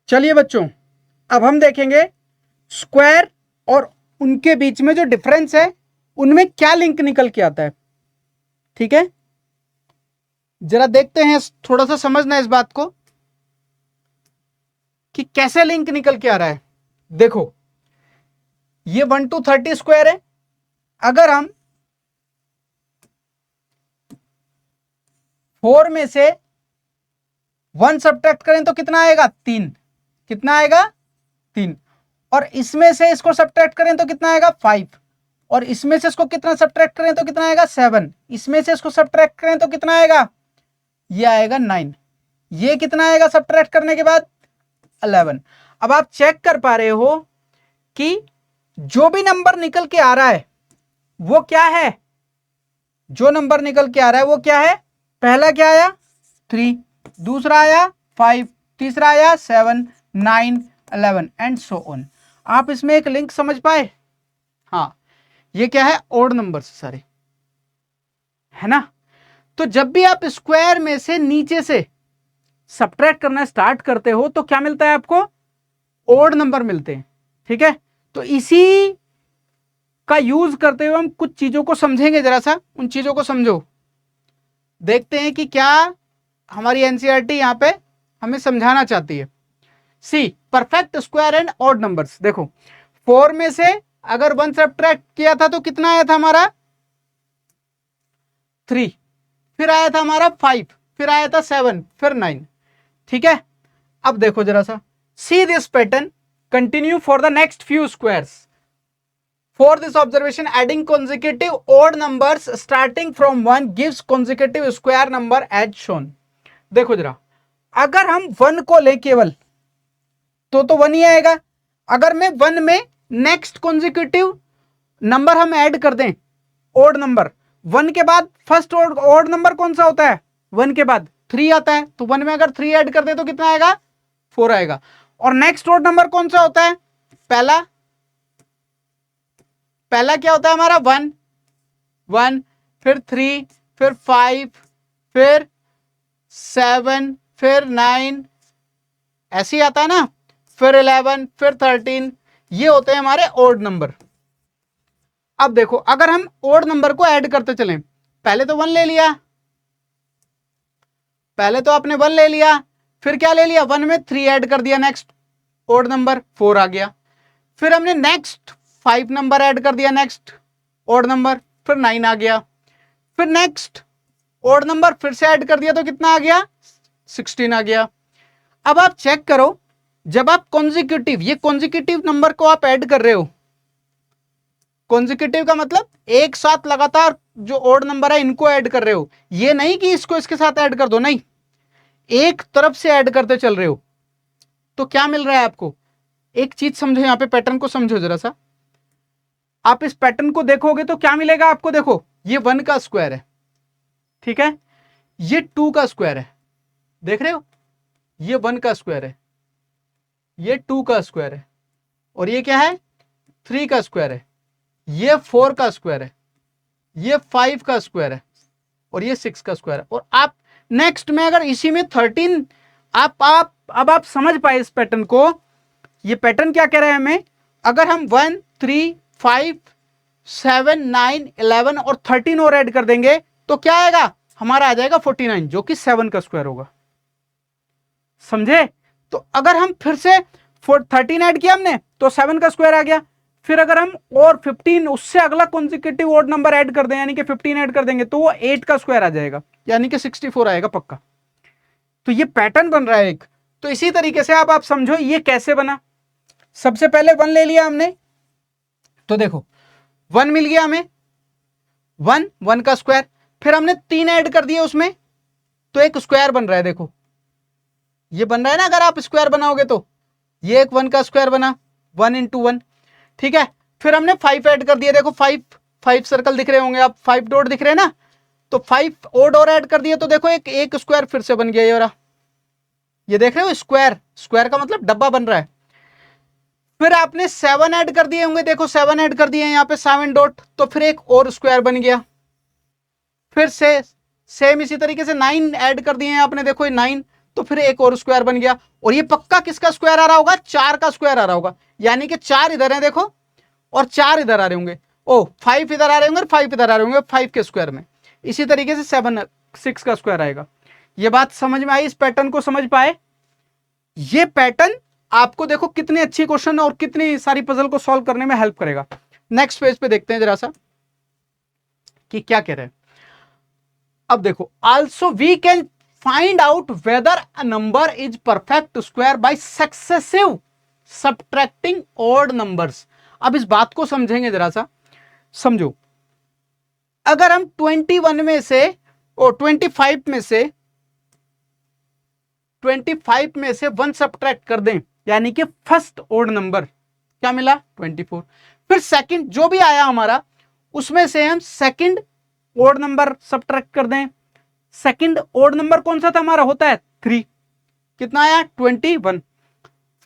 चलिए बच्चों, अब हम देखेंगे स्क्वायर और उनके बीच में जो डिफरेंस है उनमें क्या लिंक निकल के आता है। ठीक है, जरा देखते हैं, थोड़ा सा समझना इस बात को कि कैसे लिंक निकल के आ रहा है। देखो, ये 1 to 30 स्क्वायर है। अगर हम 4 में से 1 सब्ट्रैक्ट करें तो कितना आएगा? 3। कितना आएगा? 3। और इसमें से इसको सब्ट्रैक्ट करें तो कितना आएगा? 5। और इसमें से इसको कितना सब्ट्रैक्ट करें तो कितना आएगा? 7। इसमें से इसको सब्ट्रैक्ट करें तो कितना आएगा? ये आएगा 9। ये कितना आएगा सब्ट्रैक्ट करने के बाद? 11। अब आप चेक कर पा रहे हो कि जो भी नंबर निकल के आ रहा है वो क्या है? जो नंबर निकल के आ रहा है वो क्या है? पहला क्या आया? 3, दूसरा आया 5, तीसरा आया 7, 9, 11 एंड सो ऑन। आप इसमें एक लिंक समझ पाए? हाँ, ये क्या है? ओड नंबर सारे, है ना। तो जब भी आप स्क्वायर में से नीचे से सब्ट्रैक्ट करना स्टार्ट करते हो तो क्या मिलता है आपको? ओड नंबर मिलते हैं। ठीक है, तो इसी का यूज करते हुए हम कुछ चीजों को समझेंगे। जरा सा उन चीजों को समझो, देखते हैं कि क्या हमारी एनसीईआरटी यहां पे हमें समझाना चाहती है। See perfect square and odd numbers. देखो, 4 में से अगर 1 सब्ट्रैक्ट किया था तो कितना आया था हमारा? 3, फिर आया था हमारा 5, फिर आया था 7, फिर 9। ठीक है, अब देखो जरा सा, see this pattern continue for the next few squares. For this observation adding consecutive odd numbers starting from 1 gives consecutive square number as shown। देखो जरा, अगर हम 1 को ले केवल तो 1 ही आएगा। अगर मैं 1 में नेक्स्ट कॉन्जिक्यूटिव नंबर हम ऐड कर दें, ओड नंबर, 1 के बाद फर्स्ट ओड नंबर कौन सा होता है? 1 के बाद 3 आता है, तो 1 में अगर 3 ऐड कर दे तो कितना आएगा? 4 आएगा। और नेक्स्ट ओड नंबर कौन सा होता है? पहला क्या होता है हमारा? 1, 1, फिर 3, फिर 5, फिर 7, फिर 9, ऐसे ही आता है ना, फिर 11, फिर 13। ये होते हैं हमारे ओड नंबर। अब देखो, अगर हम ओड नंबर को ऐड करते चलें, पहले तो 1 ले लिया, पहले तो आपने 1 ले लिया, फिर क्या ले लिया? 1 में 3 ऐड कर दिया, नेक्स्ट ओड नंबर 4 आ गया। फिर हमने नेक्स्ट 5 नंबर ऐड कर दिया, नेक्स्ट ओड नंबर, फिर 9 आ गया। फिर नेक्स्ट ओड नंबर फिर से ऐड कर दिया तो कितना आ गया? 16 आ गया। अब आप चेक करो, जब आप कॉन्जिक्यूटिव, ये कॉन्जिक्यूटिव नंबर को आप ऐड कर रहे हो, कॉन्जिक्यूटिव का मतलब एक साथ लगातार जो ओड नंबर है इनको ऐड कर रहे हो, ये नहीं कि इसको इसके साथ ऐड कर दो, नहीं, एक तरफ से ऐड करते चल रहे हो। तो क्या मिल रहा है आपको? एक चीज समझो, यहां पे पैटर्न को समझो जरा सा। आप इस पैटर्न को देखोगे तो क्या मिलेगा आपको? देखो, ये 1 का स्क्वायर है, ठीक है, ये 2 का स्क्वायर है, देख रहे हो, ये 1 का स्क्वायर है, ये 2 का स्क्वायर है, और ये क्या है? 3 का स्क्वायर है, ये 4 का स्क्वायर है, ये 5 का स्क्वायर है, और ये 6 का स्क्वायर है। और आप नेक्स्ट में अगर इसी में 13, अब आप समझ पाए इस पैटर्न को। ये पैटर्न क्या कह रहा है हमें? अगर हम 1, 3, 5, 7, 9, 11 और 13 और ऐड कर देंगे तो क्या आएगा? हमारा आ जाएगा 49, जो कि 7 का स्क्वायर होगा। समझे? तो अगर हम फिर से 13 ऐड किया हमने तो 7 का स्क्वायर आ गया। फिर अगर हम और 15 उससे अगला कॉन्जिक्यूटिव ऑड नंबर ऐड कर दें, यानी कि 15 ऐड कर देंगे तो वो 8 का स्क्वायर आ जाएगा, यानी कि 64 आएगा पक्का। तो ये पैटर्न बन रहा है एक। तो इसी तरीके से आप समझो ये कैसे बना। सबसे पहले 1 ले लिया हमने, तो देखो 1 मिल गया हमें, 1 का स्क्वायर, फिर हमने 3 ऐड कर दिए उसमें, तो एक स्क्वायर बन रहा है। देखो ये बन रहा है ना, अगर आप स्क्वायर बनाओगे तो ये एक 1 का स्क्वायर बना, 1 into 1, ठीक है। फिर हमने 5 ऐड कर दिया, देखो 5 सर्कल दिख रहे होंगे आप, 5 डॉट दिख रहे हैं ना, तो 5 और ऐड कर दिए तो देखो एक स्क्वायर फिर से बन गया ये वाला, ये देख रहे हो, स्क्वायर का मतलब डब्बा बन रहा है। फिर आपने 7 ऐड कर दिए होंगे, देखो 7 ऐड कर दिए यहाँ पे 7 डॉट, तो फिर एक और स्क्वायर बन गया। फिर से सेम इसी तरीके से 9 ऐड कर दिए हैं आपने, देखो 9, तो फिर एक और स्क्वायर बन गया, और ये पक्का किसका स्क्वायर आ रहा होगा, 4 का स्क्वायर आ रहा होगा, यानी कि 4 इधर है देखो, और 4 इधर आ रहे होंगे, ओ 5 इधर आ रहे होंगे और 5 इधर आ रहे होंगे 5 के स्क्वायर में। इसी तरीके से 6 का स्क्वायर आएगा। ये बात समझ में आई, इस पैटर्न को समझ पाए? ये पैटर्न आपको देखो कितने अच्छे क्वेश्चन और कितनी सारी पजल को सॉल्व करने में हेल्प करेगा। नेक्स्ट पेज पे देखते हैं जरा सा कि क्या कह रहे हैं। अब देखो, also we can find out whether a number is perfect square by successive subtracting odd numbers. अब इस बात को समझेंगे जरा सा, समझो। अगर हम 21 में से और 25 में से 1 सब्ट्रैक्ट कर दें, यानी कि फर्स्ट ओड नंबर क्या मिला, 24। फिर सेकंड जो भी आया हमारा, उसमें से हम सेकंड ओड नंबर सब्ट्रैक्ट कर दें। सेकंड ओड नंबर कौन सा था हमारा, होता है 3, कितना आया 21।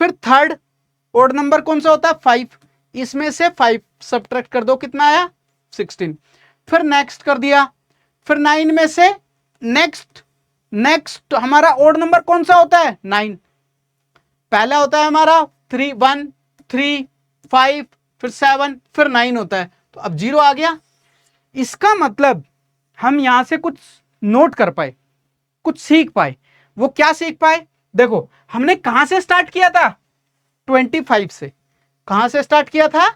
फिर थर्ड ओड नंबर कौन सा होता है 5, इसमें से 5 सब्ट्रैक्ट कर दो, कितना आया 16। फिर नेक्स्ट कर दिया, फिर 9 में से नेक्स्ट हमारा ओड नंबर कौन सा होता है 9, पहला होता है हमारा 3 1 3 5, फिर 7, फिर 9 होता है, तो अब 0 आ गया। इसका मतलब हम यहां से कुछ नोट कर पाए, कुछ सीख पाए। वो क्या सीख पाए, देखो हमने कहां से स्टार्ट किया था, 25 से। कहां से स्टार्ट किया था,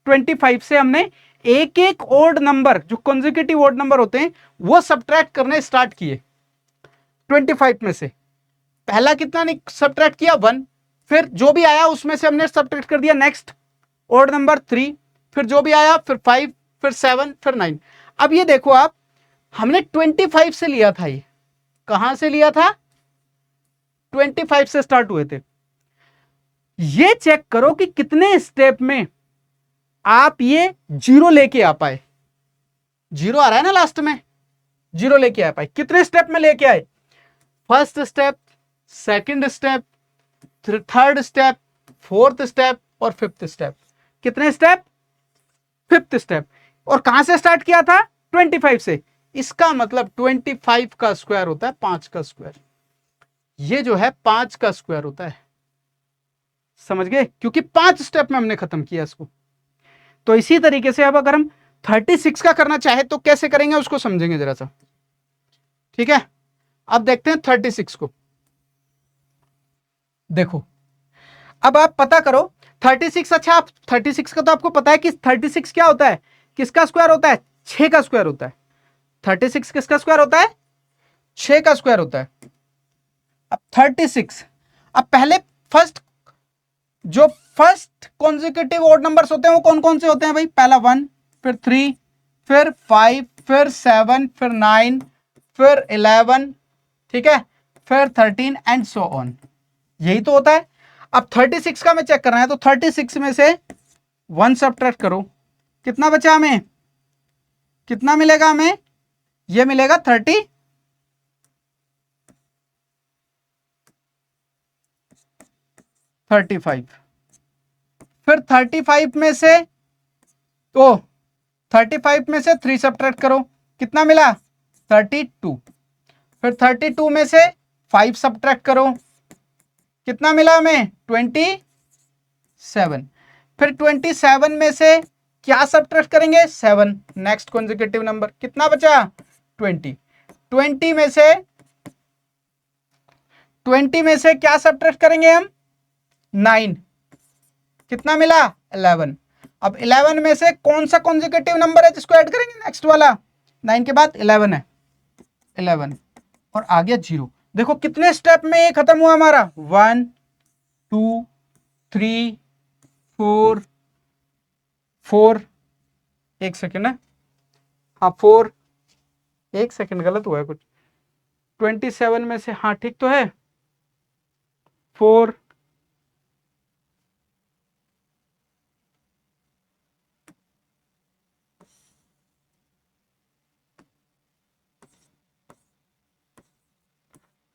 25 से। हमने एक एक ओड नंबर, जो कॉन्जिक्यूटिव ओड नंबर होते हैं, वो सब्ट्रैक्ट करने स्टार्ट किए 25 में से। पहला कितना सब्ट्रैक्ट किया 1, फिर जो भी आया उसमें से हमने सब्ट्रैक्ट कर दिया नेक्स्ट ओड नंबर 3, फिर जो भी आया, फिर 5, फिर 7, फिर 9। अब ये देखो आप, हमने 25 से लिया था, ये कहां से लिया था, 25 से स्टार्ट हुए थे। ये चेक करो कि कितने स्टेप में आप ये 0 लेके आ पाए। 0 आ रहा है ना लास्ट में, 0 लेके आ पाए। कितने स्टेप में लेके आए, first step, second step, third step, fourth step और फिफ्थ स्टेप। कितने स्टेप, फिफ्थ स्टेप। और कहां से स्टार्ट किया था, 25 से। इसका मतलब 25 का स्क्वायर होता है 5 का स्क्वायर। ये जो है 5 का स्क्वायर होता है, समझ गए, क्योंकि 5 स्टेप में हमने खत्म किया इसको। तो इसी तरीके से अब अगर हम 36 का करना चाहे तो कैसे करेंगे, उसको समझेंगे जरा सा, ठीक है। अब देखते हैं 36 को। देखो अब आप पता करो 36, अच्छा आप 36 का तो आपको पता है कि 36 क्या होता है, किसका स्क्वायर होता है, 6 का स्क्वायर होता है। 36 किसका स्क्वायर होता है, 6 का स्क्वायर होता है। अब 36, अब पहले जो फर्स्ट कॉन्जिक्यूटिव ऑड नंबर्स होते हैं वो कौन कौन से होते हैं भाई, पहला 1, फिर 3, फिर 5, फिर 7, फिर 9, फिर 11, ठीक है, फिर 13 एंड सो ऑन। यही तो होता है। अब 36 का मैं चेक करना है, तो 36 में से 1 सब्ट्रैक्ट करो, कितना बचा हमें, कितना मिलेगा हमें, ये मिलेगा 35। फिर 35 में से, तो 35 में से 3 सब्ट्रैक्ट करो, कितना मिला 32। फिर 32 में से 5 सब्ट्रैक्ट करो, कितना मिला हमें 27। फिर 27 में से क्या सब्ट्रैक्ट करेंगे 7, नेक्स्ट कॉन्जिक्यूटिव नंबर, कितना बचा 20। 20 में से क्या सब्ट्रैक्ट करेंगे हम 9, कितना मिला 11। अब 11 में से कौन सा कॉन्जिक्यूटिव नंबर है जिसको ऐड करेंगे, नेक्स्ट वाला, 9 के बाद 11 है, 11 और आ गया 0। देखो कितने स्टेप में ये खत्म हुआ हमारा, 1 2 3 4, एक सेकेंड है, हाँ 4, एक सेकेंड गलत हुआ है कुछ, 27 में से, हाँ ठीक तो है, 4,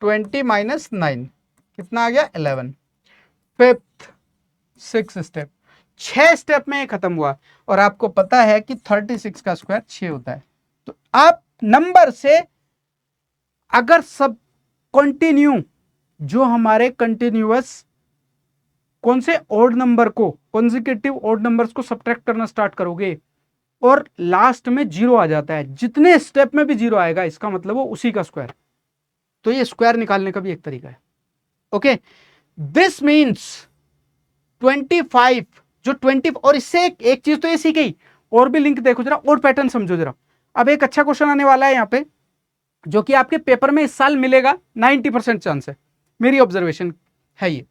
-20 -9 कितना आ गया 11। फिफ्थ 6 स्टेप, 6 स्टेप में खत्म हुआ। और आपको पता है कि 36 का स्क्वायर 6 होता है। तो आप नंबर से अगर सब कंटिन्यू, जो हमारे कंटिन्यूअस कौन से ऑड नंबर को, कॉन्जिक्यूटिव ऑड नंबर्स को सब्ट्रैक्ट करना स्टार्ट करोगे और लास्ट में जीरो आ जाता है, जितने स्टेप में भी जीरो आएगा इसका मतलब वो उसी का स्क्वायर। तो ये स्क्वायर निकालने का भी एक तरीका है। ओके, दिस मीन्स 25, जो 20, और इससे एक चीज तो ये सीखी, और भी लिंक देखो जरा, और पैटर्न समझो जरा। अब एक अच्छा क्वेश्चन आने वाला है यहाँ पे, जो कि आपके पेपर में इस साल मिलेगा, 90% चांस है, मेरी ऑब्जर्वेशन है ये।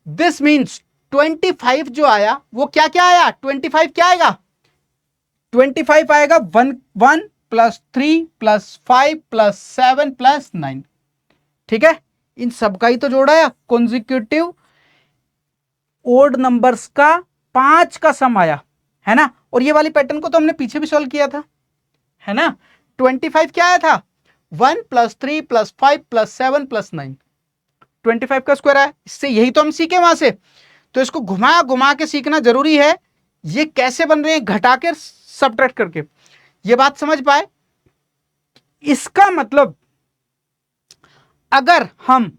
दिस मीन्स 25 जो आया वो क्या क्या आया, 25 क्या आएगा, 25 आएगा 1 प्लस 3 प्लस 5 प्लस 7 प्लस 9। ठीक है, इन सबका ही तो जोड़ा है, कॉन्जिक्यूटिव ओड नंबर्स का 5 का सम आया है ना। और ये वाली पैटर्न को तो हमने पीछे भी सॉल्व किया था, है ना। 25 क्या आया था, 1 प्लस 3 प्लस 5 प्लस 7 प्लस 9, 25 का स्क्वायर है। इससे यही तो हम सीखे वहां से, तो इसको घुमा घुमा के सीखना जरूरी है। ये कैसे बन रहे हैं, घटा के सबट्रैक्ट करके, ये बात समझ पाए। इसका मतलब अगर हम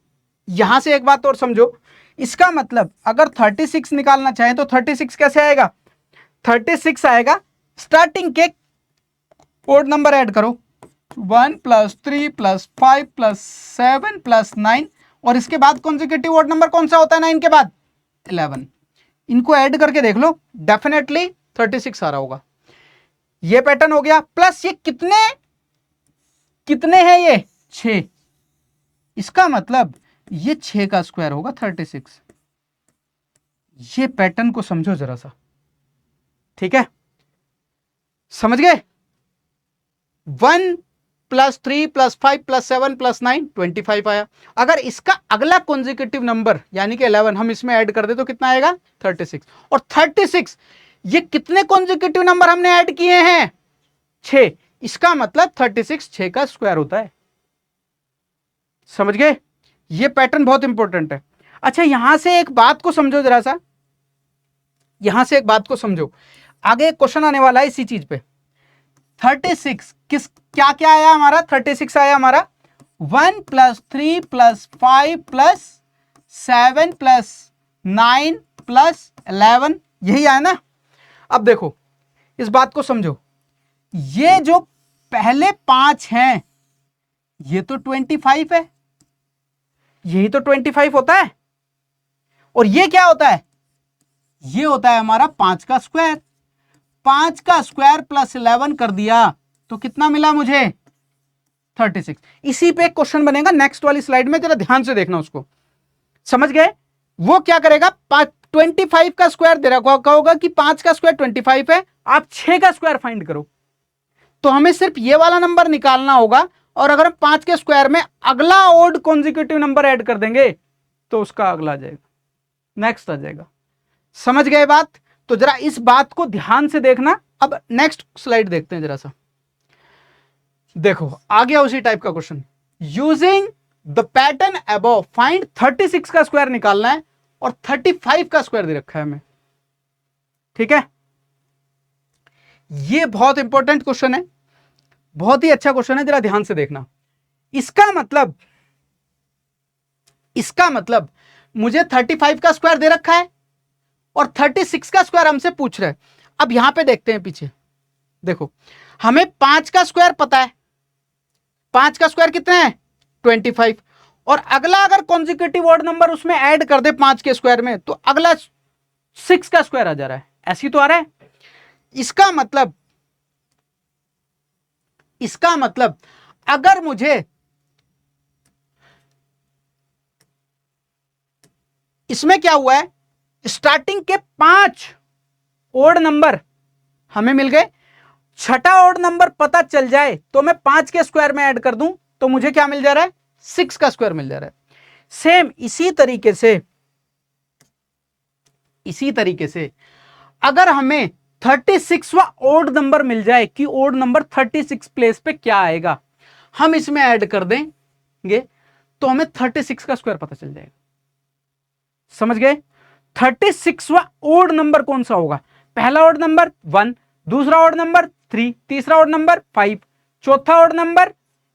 यहां से एक बात और समझो, इसका मतलब अगर 36 निकालना चाहें तो 36 कैसे आएगा, 36 आएगा, स्टार्टिंग के ओड नंबर ऐड करो, 1 प्लस 3 प्लस 5 प्लस 7 प्लस 9, और इसके बाद कॉन्जिक्यूटिव ओड नंबर कौन सा होता है 9 के बाद, 11। इनको ऐड करके देख लो, डेफिनेटली 36 आ रहा होगा। ये पैटर्न हो गया। प्लस ये कितने कितने हैं, ये 6, इसका मतलब ये 6 का स्क्वायर होगा 36। ये पैटर्न को समझो जरा सा, ठीक है, समझ गए। 1 प्लस 3 प्लस 5 प्लस 7 प्लस 9, 25 आया। अगर इसका अगला कॉन्जिक्यूटिव नंबर यानी कि 11 हम इसमें ऐड कर दे तो कितना आएगा, 36। और 36 ये कितने कॉन्जिक्यूटिव नंबर हमने ऐड किए हैं, 6, इसका मतलब 36 6 का स्क्वायर होता है। समझ गए, ये पैटर्न बहुत इंपॉर्टेंट है। अच्छा, यहां से एक बात को समझो जरा सा, यहां से एक बात को समझो, आगे क्वेश्चन आने वाला है इसी चीज पे। 36 किस क्या क्या आया हमारा, 36 आया हमारा 1 plus 3 plus 5 plus 7 plus 9 plus 11, यही आया ना। अब देखो इस बात को समझो, ये जो पहले 5 हैं ये तो 25 है, यही तो 25 होता है, और ये क्या होता है, ये होता है हमारा 5 का स्क्वायर। 5 का स्क्वायर प्लस 11 कर दिया तो कितना मिला मुझे, 36। इसी पे एक क्वेश्चन बनेगा नेक्स्ट वाली स्लाइड में, जरा ध्यान से देखना उसको, समझ गए। वो क्या करेगा, 25 का स्क्वायर दे रखा होगा कि 5 का स्क्वायर 25 है, आप 6 का स्क्वायर फाइंड करो। तो हमें सिर्फ ये वाला नंबर निकालना होगा, और अगर हम 5 के स्क्वायर में अगला ओड कॉन्जिक्यूटिव नंबर ऐड कर देंगे तो उसका अगला आ जाएगा, नेक्स्ट आ जाएगा। समझ गए बात। तो जरा इस बात को ध्यान से देखना। अब नेक्स्ट स्लाइड देखते हैं जरा सा, देखो आ गया उसी टाइप का question. Using the pattern above find 36 का स्क्वायर निकालना है, और 35 का स्क्वायर दे रखा है हमें, ठीक है। ये बहुत इंपॉर्टेंट क्वेश्चन है, बहुत ही अच्छा क्वेश्चन है, जरा ध्यान से देखना। इसका मतलब मुझे 35 का स्क्वायर दे रखा है और 36 का स्क्वायर हमसे पूछ रहा है। अब यहां पे देखते हैं पीछे, देखो हमें 5 का स्क्वायर पता है, 5 का स्क्वायर कितना है 25, और अगला अगर कॉन्जिक्यूटिव ऑड नंबर उसमें ऐड कर दे 5 के स्क्वायर में तो अगला 6 का स्क्वायर आ जा रहा है, ऐसी तो आ रहा है। इसका मतलब अगर मुझे इसमें क्या हुआ है, स्टार्टिंग के 5 ओड नंबर हमें मिल गए, छठा ओड नंबर पता चल जाए तो मैं 5 के स्क्वायर में ऐड कर दूं तो मुझे क्या मिल जा रहा है, 6 का स्क्वायर मिल जा रहा है। सेम इसी तरीके से अगर हमें 36वां ओड नंबर मिल जाए कि ओड नंबर 36 प्लेस पे क्या आएगा, हम इसमें ऐड कर देंगे तो हमें 36 का स्क्वायर पता चल जाएगा। समझ गए। 36वां ओड नंबर कौन सा होगा, पहला ओड नंबर 1, दूसरा ओड नंबर 3, तीसरा ओड नंबर 5, चौथा ओड नंबर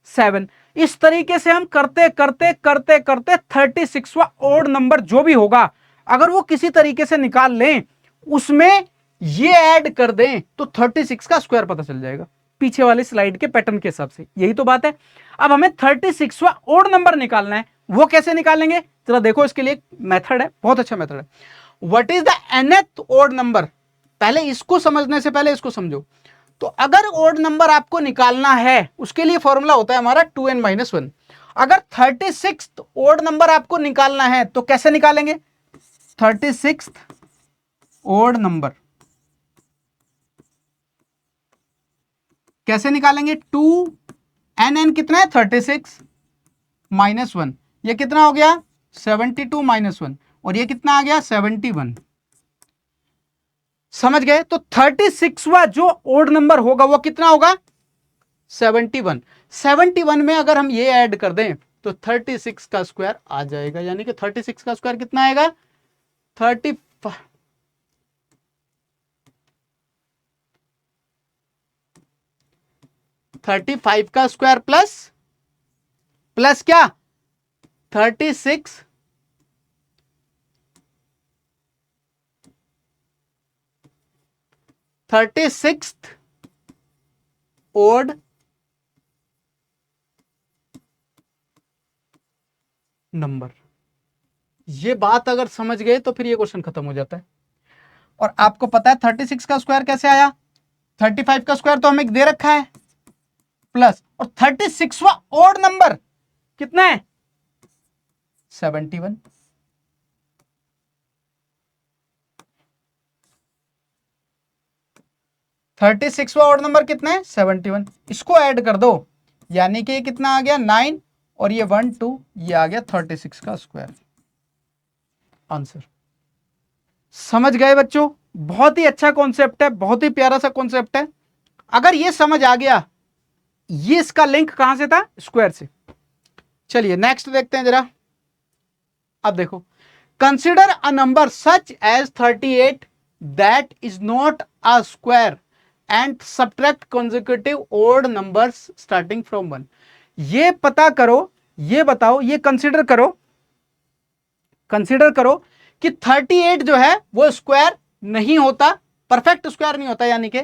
7, इस तरीके से हम करते करते करते करते 36वां ओड नंबर जो भी होगा अगर वो किसी तरीके से निकाल लें, उसमें ये ऐड कर दें तो 36 का स्क्वायर पता चल जाएगा, पीछे वाली स्लाइड के पैटर्न के हिसाब से। यही तो बात है। अब हमें 36वां ओड नंबर निकालना है, वो कैसे निकालेंगे जरा देखो। इसके लिए मेथड है, बहुत अच्छा मेथड है। What is the nth odd number, पहले इसको समझने से पहले इसको समझो। तो अगर ओड नंबर आपको निकालना है उसके लिए फॉर्मूला होता है हमारा 2n-1। अगर 36 ओड नंबर आपको निकालना है तो कैसे निकालेंगे? 36 ओड नंबर कैसे निकालेंगे? 2n कितना है? 36 -1, ये कितना हो गया? 72 -1, और ये कितना आ गया? 71। समझ गए? तो 36वां जो ओड नंबर होगा वो कितना होगा? 71। 71 में अगर हम ये ऐड कर दें तो 36 का स्क्वायर आ जाएगा, यानी कि 36 का स्क्वायर कितना आएगा? 35 का स्क्वायर प्लस क्या? 36 ओड नंबर। ये बात अगर समझ गए तो फिर ये क्वेश्चन खत्म हो जाता है। और आपको पता है 36 का स्क्वायर कैसे आया? 35 का स्क्वायर तो हमें दे रखा है, प्लस, और 36वां ओड नंबर कितना है? 71। 36वां ओड नंबर कितना है? 71। इसको ऐड कर दो, यानी कि ये कितना आ गया? 9, और ये 1 2, ये आ गया 36 का स्क्वायर आंसर। समझ गए बच्चों? बहुत ही अच्छा कॉन्सेप्ट है, बहुत ही प्यारा सा कॉन्सेप्ट है। अगर ये समझ आ गया, ये इसका लिंक कहां से था? स्क्वायर से। चलिए नेक्स्ट देखते हैं जरा। अब देखो, consider a number such as 38 that is not a square and subtract consecutive odd numbers starting from 1। ये पता करो, ये बताओ, ये कंसिडर करो कि 38 जो है वो स्क्वायर नहीं होता, परफेक्ट स्क्वायर नहीं होता, यानी कि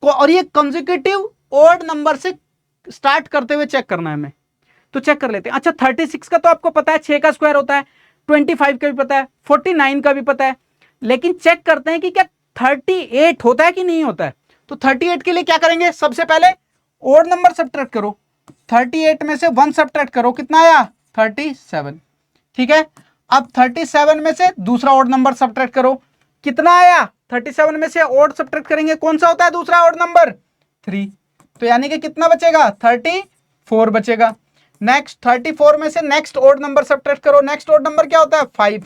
और ये कंसेक्यूटिव ओड नंबर से स्टार्ट करते हुए चेक करना है हमें। तो चेक कर लेते हैं। अच्छा, 36 का तो आपको पता है 6 का स्क्वायर होता है, 25 का भी पता है, 49 का भी पता है, लेकिन चेक करते हैं कि क्या 38 होता है कि नहीं होता है। तो 38 के लिए क्या करेंगे? सबसे पहले ओड नंबर सब्ट्रैक्ट करो, 38 में से 1 सब्ट्रैक्ट करो, कितना आया? 37। ठीक है, अब 37 में से दूसरा ओड नंबर सब्ट्रैक्ट करो, कितना आया? 37 में से ओड सब्ट्रैक्ट करेंगे, कौन सा होता है दूसरा ओड नंबर? 3। तो यानी कि कितना बचेगा? 34 बचेगा। नेक्स्ट 34 में से नेक्स्ट ओड नंबर सब्ट्रैक्ट करो, नेक्स्ट ओड नंबर क्या होता है? 5,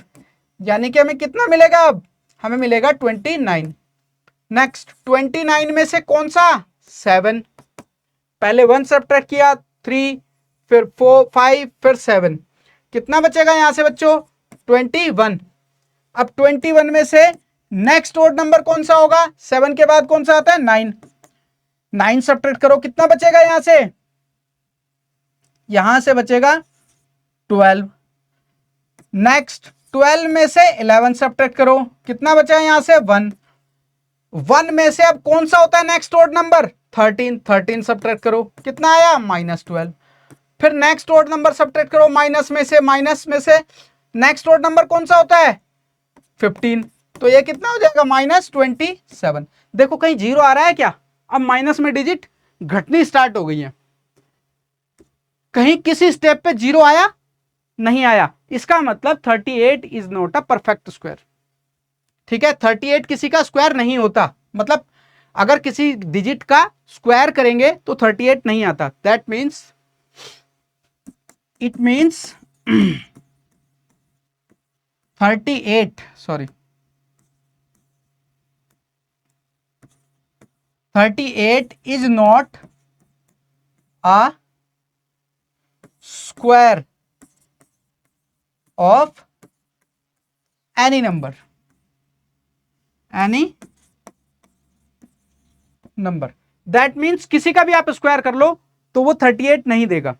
यानी कि हमें कितना मिलेगा? अब हमें मिलेगा 29। नेक्स्ट 29 में से कौन सा? 7। पहले 1 सब्ट्रैक्ट किया, 3, फिर 4 5, फिर 7, कितना बचेगा यहां से बच्चों? 21। अब 21 में से नेक्स्ट ओड नंबर कौन सा होगा? 7 के बाद कौन सा आता है? 9। 9 सब्ट्रैक्ट करो, कितना बचेगा यहां से? यहां से बचेगा 12। नेक्स्ट 12 में से 11 सब्ट्रैक्ट करो, कितना बचा यहां से? 1। 1 में से अब कौन सा होता है नेक्स्ट ओड नंबर? 13। 13 सब्ट्रैक्ट करो, कितना आया? -12। फिर नेक्स्ट ओड नंबर सब्ट्रैक्ट करो, माइनस में से नेक्स्ट ओड नंबर कौन सा होता है? 15। तो ये कितना हो जाएगा? -27। देखो कहीं जीरो आ रहा है क्या? अब माइनस में डिजिट घटनी स्टार्ट हो गई है, कहीं किसी स्टेप पे जीरो आया? नहीं आया। इसका मतलब 38 is not a perfect square. ठीक है, 38 किसी का स्क्वायर नहीं होता, मतलब अगर किसी डिजिट का स्क्वायर करेंगे तो 38 नहीं आता। That means it means 38 sorry 38 is not a square of any number, that means किसी का भी आप स्क्वायर कर लो तो वो 38 नहीं देगा।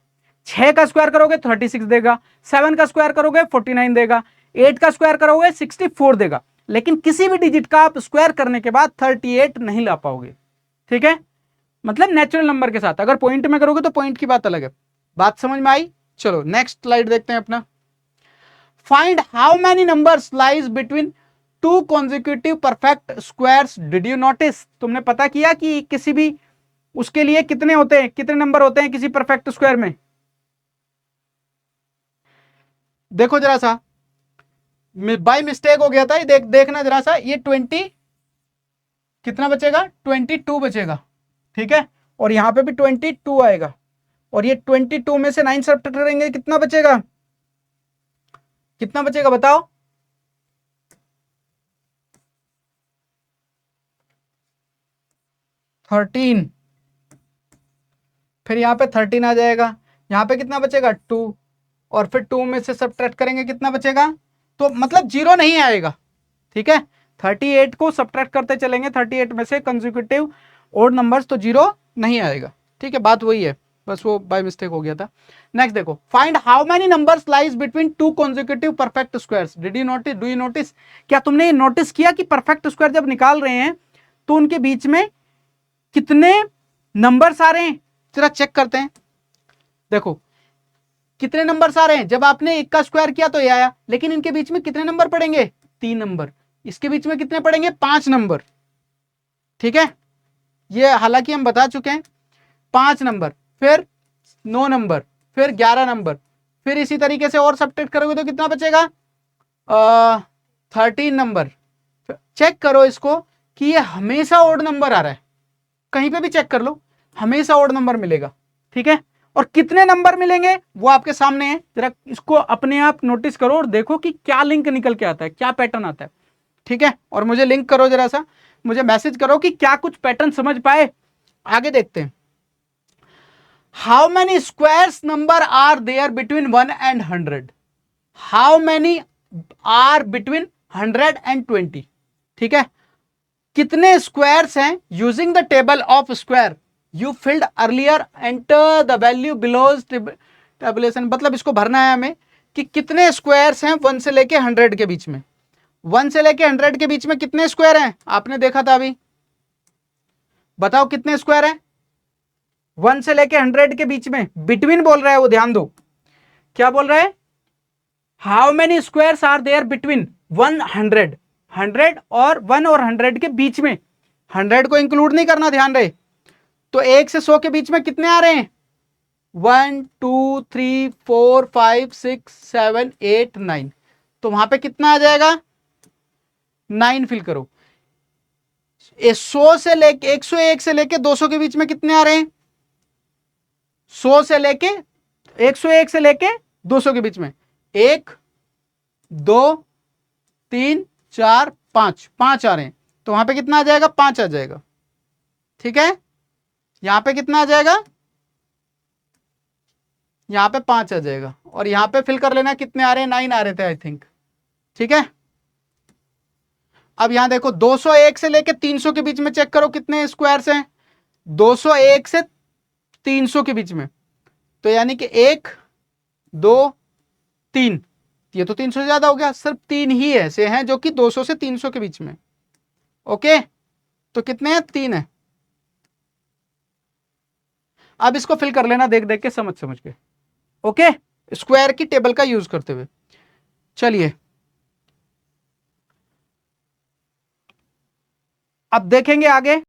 6 का स्क्वायर करोगे 36 देगा, 7 का स्क्वायर करोगे 49 देगा, 8 का स्क्वायर करोगे 64 देगा, लेकिन किसी भी डिजिट का आप स्क्वायर करने के बाद 38 नहीं ला पाओगे। ठीक है, मतलब नेचुरल नंबर के साथ। अगर पॉइंट में करोगे तो पॉइंट की बात अलग है। बात समझ में आई? चलो नेक्स्ट स्लाइड देखते हैं अपना। Find how many numbers lies between two consecutive perfect squares. Did you notice? तुमने पता किया कि किसी भी उसके लिए कितने होते हैं, कितने नंबर होते हैं किसी परफेक्ट स्क्वायर में? देखो जरा सा, बाय मिस्टेक हो गया था, देखना जरा सा, ये 20 कितना बचेगा? 22 बचेगा। ठीक है, और यहां पे भी 22 आएगा, और ये 22 में से 9 सब्ट्रैक्ट करेंगे, कितना बचेगा? कितना बचेगा बताओ? थर्टीन। फिर यहाँ पे 13 आ जाएगा, यहाँ पे कितना बचेगा? 2, और फिर 2 में से सब्ट्रैक्ट करेंगे, कितना बचेगा? तो मतलब 0 नहीं आएगा। ठीक है, 38 को सब्ट्रैक्ट करते चलेंगे, 38 में से कंसेक्यूटिव ओड नंबर्स, तो 0 नहीं आएगा। ठीक है, बात वही है, बस वो बाय मिस्टेक हो गया था। नेक्स्ट देखो, find how many numbers lies between two consecutive perfect squares. Did you notice? Do you notice? क्या तुमने ये नोटिस किया कि परफेक्ट स्क्वायर जब निकाल रहे हैं तो उनके बीच में कितने नंबर्स आ रहे हैं? जरा चेक करते हैं। देखो कितने नंबर्स आ रहे हैं, जब आपने एक का स्क्वायर किया तो ये आया, लेकिन इनके बीच में कितने नंबर पड़ेंगे? 3 नंबर। इसके बीच में कितने पड़ेंगे? 5 नंबर। ठीक है, ये हालांकि हम बता चुके हैं, 5 नंबर, फिर 9 नंबर, फिर 11 नंबर, फिर इसी तरीके से और सब्ट्रैक्ट करोगे तो कितना बचेगा? 13 नंबर। चेक करो इसको कि ये हमेशा ओड नंबर आ रहा है, कहीं पे भी चेक कर लो, हमेशा ओड नंबर मिलेगा। ठीक है, और कितने नंबर मिलेंगे वो आपके सामने है, जरा इसको अपने आप नोटिस करो और देखो कि क्या लिंक निकल के आता है, क्या पैटर्न आता है। ठीक है, और मुझे लिंक करो, जरा सा मुझे मैसेज करो कि क्या कुछ पैटर्न समझ पाए। आगे देखते हैं। How many squares number are there between 1 and 100? How many are between 100 and 20? ठीक है, कितने स्क्वायर्स हैं? Using the table of square you filled earlier, enter the value below tabulation. मतलब इसको भरना है हमें कि कितने स्क्वायर्स हैं 1 से लेके 100 के बीच में। 1 से लेके 100 के बीच में कितने स्क्वायर हैं? आपने देखा था अभी, बताओ कितने स्क्वायर हैं 1 से लेके 100 के बीच में? बिटवीन बोल रहा है वो, ध्यान दो क्या बोल रहा है। How many squares are there between 100, 100 और 1 और 100 के बीच में, 100 को इंक्लूड नहीं करना, ध्यान रहे। तो 1 से 100 के बीच में कितने आ रहे हैं? 1 2 3 4 5 6 7 8 9। तो वहां पे कितना आ जाएगा? 9 फिल करो। 100 से लेके 101 से लेके 200 के बीच में कितने आ रहे हैं? 100 से लेके 101 से लेके 200 के बीच में 1 2 3 4 5, 5 आ रहे हैं। तो वहां पे कितना आ जाएगा? 5 आ जाएगा। ठीक है, यहां पे कितना आ जाएगा? यहां पे 5 आ जाएगा, और यहां पे फिल कर लेना कितने आ रहे हैं? 9 आ रहे थे आई थिंक। ठीक है, अब यहां देखो 201 से लेके 300 के बीच में चेक करो कितने स्क्वायर्स हैं। 201 से 300 के बीच में, तो यानी कि 1 2 3, ये तो 300 से ज्यादा हो गया, सिर्फ 3 ही ऐसे हैं जो कि 200 से 300 के बीच में। ओके, तो कितने हैं? 3 है। अब इसको फिल कर लेना देख देख के, समझ समझ के। ओके, स्क्वायर की टेबल का यूज करते हुए। चलिए अब देखेंगे आगे।